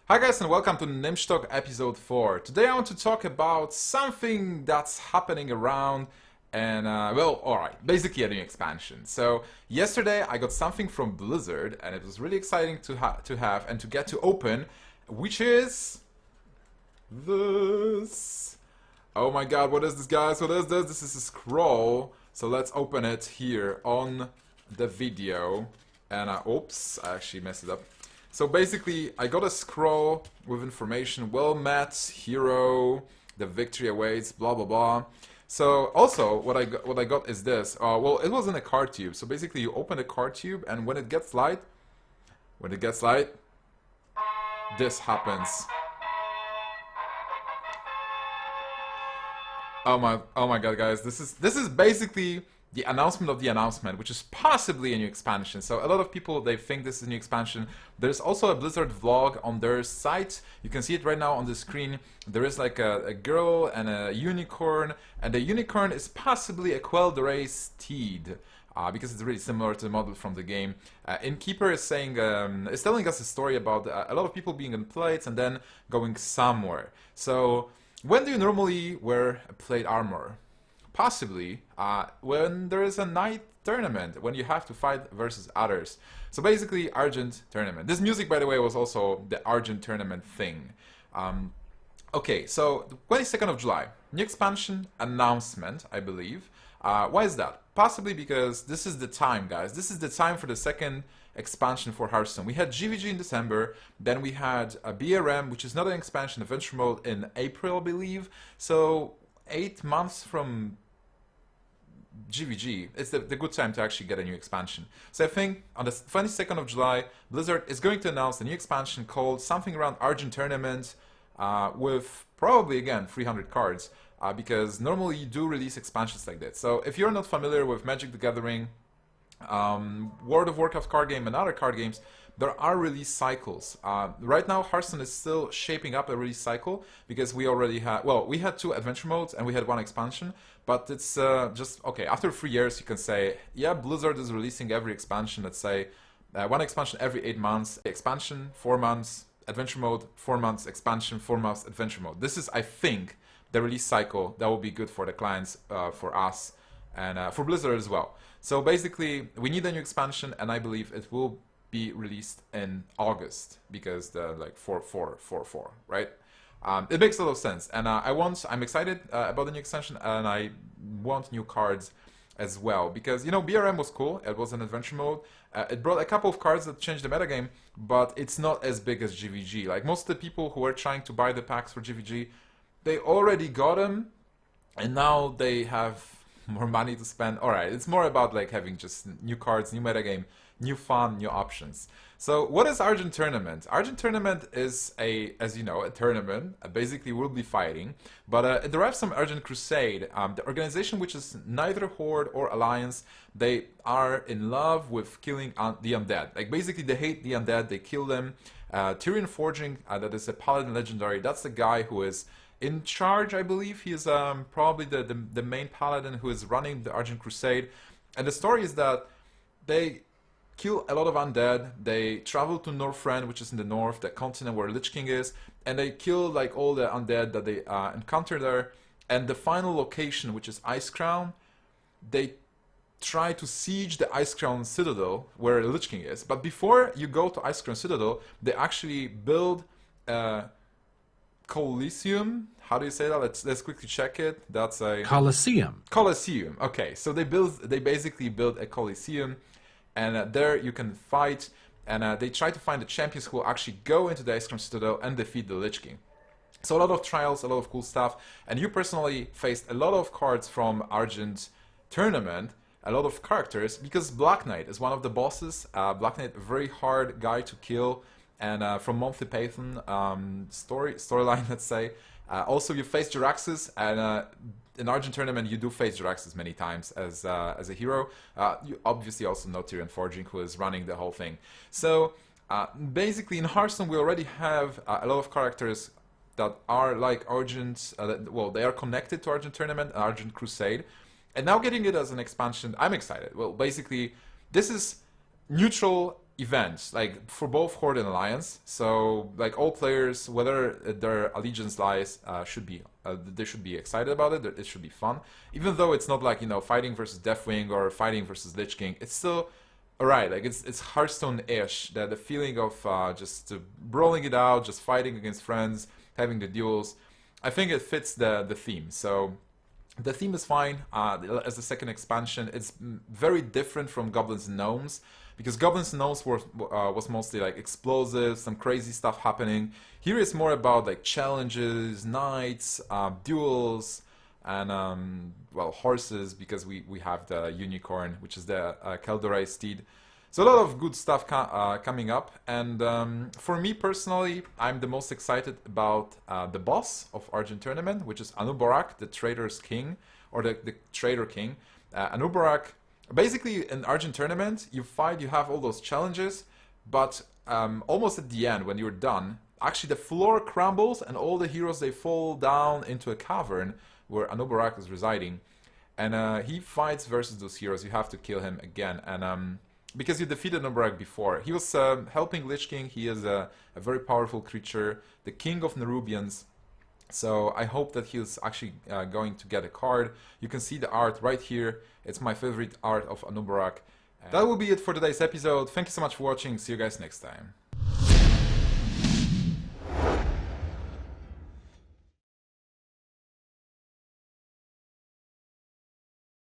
Hi guys and welcome to GnimshTV episode 4. Today I want to talk about something that's happening around and well, alright, basically a new expansion. So yesterday I got something from Blizzard and it was really exciting to have and to get to open, which is this. Oh my god, what is this, guys? What is this? This is a scroll. So let's open it here on the video. And oops, I actually messed it up. So basically, I got a scroll with information, well met, hero, the victory awaits, blah blah blah. So also, what I got is this. Well, it was in a card tube. So basically, you open the card tube, and when it gets light, this happens. Oh my god, guys! This is basically the announcement of the announcement, which is possibly a new expansion. So a lot of people, they think this is a new expansion. There's also a Blizzard vlog on their site. You can see it right now on the screen. There is like a girl and a unicorn, and the unicorn is possibly a Quell de Rey steed. Because it's really similar to the model from the game. Innkeeper is saying, is telling us a story about a lot of people being in plates and then going somewhere. So when do you normally wear a plate armor? Possibly when there is a night tournament, when you have to fight versus others. So basically, Argent tournament. This music, by the way, was also the Argent tournament thing. Okay, so the 22nd of July, new expansion announcement, I believe. Why is that? Possibly because this is the time, guys. This is the time for the second expansion for Hearthstone. We had GVG in December, then we had a BRM, which is not an expansion, Adventure Mode, in April, I believe. So 8 months from GVG, it's the good time to actually get a new expansion. So I think on the 22nd of July, Blizzard is going to announce a new expansion called something around Argent Tournament with probably, again, 300 cards. Because normally you do release expansions like that. So if you're not familiar with Magic the Gathering, World of Warcraft card game and other card games, there are release cycles. Right now Hearthstone is still shaping up a release cycle because we already had, well, we had 2 adventure modes and we had 1 expansion, but it's just, okay, after 3 years you can say, yeah, Blizzard is releasing every expansion, let's say 1 expansion every 8 months, expansion 4 months, adventure mode 4 months, expansion 4 months, adventure mode. This is, I think, the release cycle that will be good for the clients, for us, and for Blizzard as well. So basically, we need a new expansion, and I believe it will be released in August because the like 4-4-4-4, right? It makes a lot of sense, and I'm excited about the new extension, and I want new cards as well because BRM was cool. It was an adventure mode. It brought a couple of cards that changed the metagame, but it's not as big as GVG. Like most of the people who were trying to buy the packs for GVG, they already got them, and now they have more money to spend. Alright, it's more about like having just new cards, new metagame, new fun, new options. So what is Argent Tournament? Argent Tournament is as you know, a tournament. Basically we'll be fighting, but it derives from Argent Crusade, the organization which is neither Horde or Alliance. They are in love with killing the undead. Like basically they hate the undead, they kill them. Tyrion Forging, that is a Paladin Legendary, that's the guy who is in charge, I believe. He is probably the main paladin who is running the Argent Crusade. And the story is that they kill a lot of undead. They travel to Northrend, which is in the north, the continent where Lich King is, and they kill like all the undead that they encounter there. And the final location, which is Icecrown, they try to siege the Icecrown Citadel where Lich King is. But before you go to Icecrown Citadel, they actually build Coliseum. How do you say that? Let's quickly check it. That's a Colosseum. Coliseum. Okay, so they basically build a Coliseum, and there you can fight, and they try to find the champions who will actually go into the Icecrown Citadel and defeat the Lich King. So a lot of trials, a lot of cool stuff, and you personally faced a lot of cards from Argent Tournament, a lot of characters, because Black Knight is one of the bosses. Black Knight, a very hard guy to kill. And from Monthly Python storyline, let's say. Also, you face Jaraxxus, and in Argent Tournament, you do face Jaraxxus many times as a hero. You obviously also know Tyrion Forging, who is running the whole thing. So basically, in Hearthstone, we already have a lot of characters that are like Argent. Well, they are connected to Argent Tournament and Argent Crusade. And now getting it as an expansion, I'm excited. Well, basically, this is neutral event, like for both Horde and Alliance. So like all players, whether their allegiance lies, they should be excited about it. It should be fun, even though it's not like, you know, fighting versus Deathwing or fighting versus Lich King. It's still alright. Like it's Hearthstone-ish. The feeling of just brawling it out, just fighting against friends, having the duels. I think it fits the theme. So the theme is fine. As the second expansion, it's very different from Goblins and Gnomes, because Goblins and Gnomes was mostly like explosives, some crazy stuff happening. Here it's more about like challenges, knights, duels, and well, horses, because we have the unicorn, which is the Keldorai steed. So a lot of good stuff coming up, and for me personally, I'm the most excited about the boss of Argent Tournament, which is Anubarak, the Trader's King, or the Trader King. Anubarak, basically in Argent Tournament, you fight, you have all those challenges, but almost at the end, when you're done, actually the floor crumbles and all the heroes, they fall down into a cavern where Anubarak is residing, and he fights versus those heroes. You have to kill him again, and because you defeated Anubarak before. He was helping Lich King. He is a very powerful creature, the king of Nerubians. So I hope that he's actually going to get a card. You can see the art right here. It's my favorite art of Anubarak. That will be it for today's episode. Thank you so much for watching. See you guys next time.